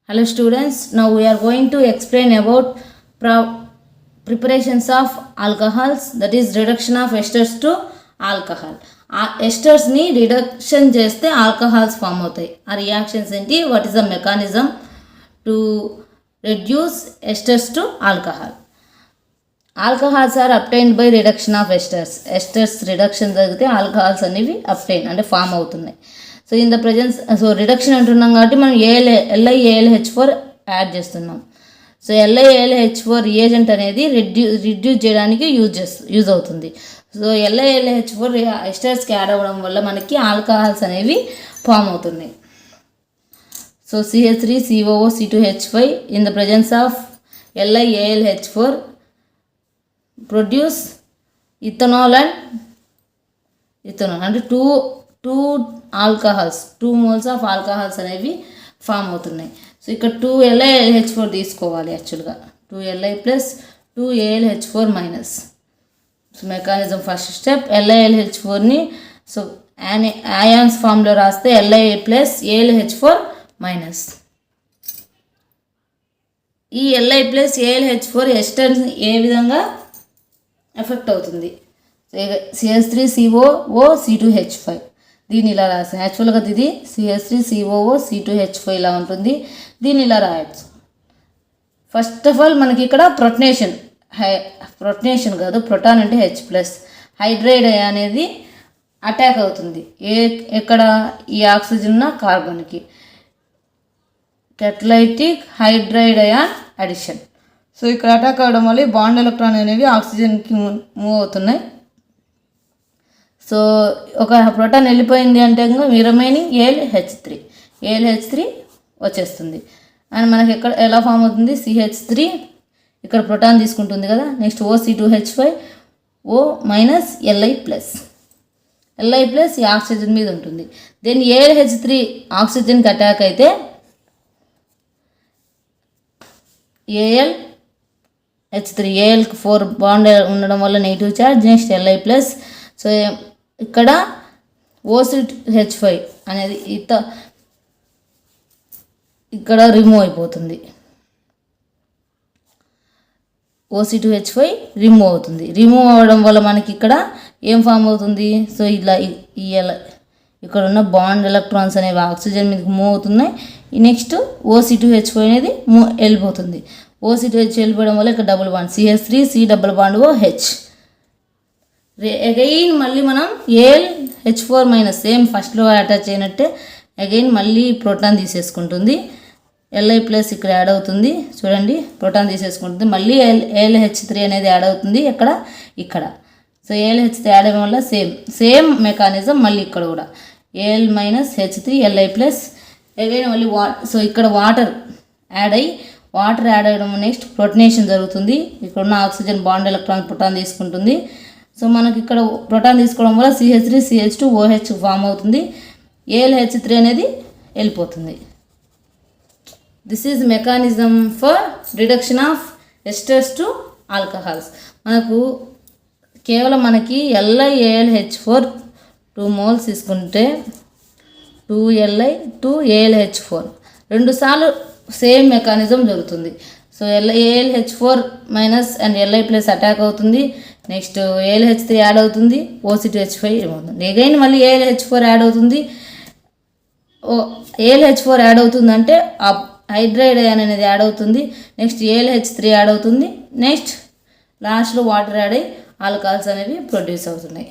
Hello students, now we are going to explain about preparations of alcohols, that is reduction of esters to alcohol. Esters ni reduction cheste alcohols form అవుతాయి. ఆ reactions ఏంటి, what is the mechanism to reduce esters to alcohol? Alcohols are obtained by reduction of esters. Esters reduction జరిగితే alcohols అనేవి obtain అంటే form అవుతున్నాయి. So in the presence reduction అంటున్నాం కాబట్టి మనం LiAlH4 యాడ్ చేస్తున్నాం. సో LiAlH4 రియేజెంట్ అనేది reduce చేయడానికి యూజ్ అవుతుంది. సో LiAlH4 ఎస్టర్స్కి యాడ్ అవ్వడం వల్ల మనకి ఆల్కహాల్స్ అనేవి ఫామ్ అవుతున్నాయి. So CH3COO-C2H5 in the presence of LiAlH4 produce ethanol and ethanol అంటే two alcohols 2 moles of alcohols అనేవి ఫామ్ అవుతున్నాయి. సో ఇక్కడ 2LiAlH4 తీసుకోవాలి. యాక్చువల్గా 2Li plus 2AlH4 minus. So mechanism first step LiAlH4ని so ions ఫామ్లో రాస్తే Li ప్లస్ AlH4 మైనస్. ఈ Li plus AlH4 ఎస్టర్ని ఏ విధంగా ఎఫెక్ట్ అవుతుంది, CH3COO-C2H5 దీన్ని ఇలా రాసాను. యాక్చువల్గా ఇది CH3COO-C2H5 ఇలా ఉంటుంది. దీన్ని ఇలా రాయచ్చు. ఫస్ట్ ఆఫ్ ఆల్ మనకి ఇక్కడ ప్రొటనేషన్ కాదు, ప్రోటాన్ అంటే H+, హైడ్రైడ్ అనేది అటాక్ అవుతుంది. ఎక్కడ ఈ ఆక్సిజన్ ఉన్న కార్బన్కి, catalytic hydride ion addition. So ఇక్కడ అటాక్ అవ్వడం వల్ల బాండ్ ఎలక్ట్రాన్ అనేవి ఆక్సిజన్కి మూవ్ అవుతున్నాయి. సో ఒక ప్రోటాన్ వెళ్ళిపోయింది అంటే రిమైనింగ్ AlH3 వచ్చేస్తుంది. అండ్ మనకి ఎలా ఫామ్ అవుతుంది, CH3 ఇక్కడ ప్రోటాన్ తీసుకుంటుంది కదా, next OC2H5 O minus Li plus ఈ ఆక్సిజన్ మీద ఉంటుంది. దెన్ AlH3 ఆక్సిజన్కి అటాక్ అయితే Alకి 4 బాండ్ ఉండడం వల్ల negative charge, next Li plus. So ఇక్కడ OC2H5 అనేది ఇక్కడ రిమూవ్ అయిపోతుంది. OC2H5 రిమూవ్ అవుతుంది. రిమూవ్ అవ్వడం వల్ల మనకి ఇక్కడ ఏం ఫామ్ అవుతుంది, సో ఇలా ఇక్కడ ఉన్న బాండ్ ఎలక్ట్రాన్స్ అనేవి ఆక్సిజన్ మీదకి మూవ్ అవుతున్నాయి. నెక్స్ట్ OC2H5 అనేది వెళ్ళిపోతుంది. OC2H వెళ్ళిపోవడం వల్ల ఇక్కడ double bond CH3C double bond OH. Again మళ్ళీ మనం AlH4 మైనస్ సేమ్ ఫస్ట్లో అటాచ్ అయినట్టే అగైన్ మళ్ళీ ప్రోటాన్ తీసేసుకుంటుంది. Li ప్లస్ ఇక్కడ యాడ్ అవుతుంది. చూడండి ప్రోటాన్ తీసేసుకుంటుంది. మళ్ళీ AlH3 అనేది యాడ్ అవుతుంది ఇక్కడ. సో AlH3 యాడ్ అవ్వడం వల్ల సేమ్ మెకానిజం మళ్ళీ ఇక్కడ కూడా Al minus H3 Li plus again మళ్ళీ సో ఇక్కడ వాటర్ యాడ్ అయ్యడం నెక్స్ట్ ప్రొటనేషన్ జరుగుతుంది. ఇక్కడ ఉన్న ఆక్సిజన్ బాండ్ ఎలక్ట్రాన్ ప్రోటాన్ తీసుకుంటుంది. సో మనకి ఇక్కడ ప్రోటాన్ తీసుకోవడం వల్ల CH3CH2OH ఫామ్ అవుతుంది. AlH3 అనేది వెళ్ళిపోతుంది. This is mechanism for reduction of esters to alcohols. మనకి LiAlH4 2 moles తీసుకుంటే 2Li 2AlH4 రెండుసార్లు సేమ్ మెకానిజం జరుగుతుంది. So AlH4 minus and Li plus attack అవుతుంది. నెక్స్ట్ AlH3 యాడ్ అవుతుంది, OC2H5 ఏమవుతుంది. అగైన్ మళ్ళీ AlH4 యాడ్ అవుతుంది. AlH4 యాడ్ అవుతుందంటే ఆ హైడ్రైడ్ అయాన్ అనేది యాడ్ అవుతుంది. నెక్స్ట్ AlH3 యాడ్ అవుతుంది. నెక్స్ట్ లాస్ట్లో వాటర్ యాడ్ అయ్యి ఆల్కహాల్స్ అనేవి ప్రొడ్యూస్ అవుతున్నాయి.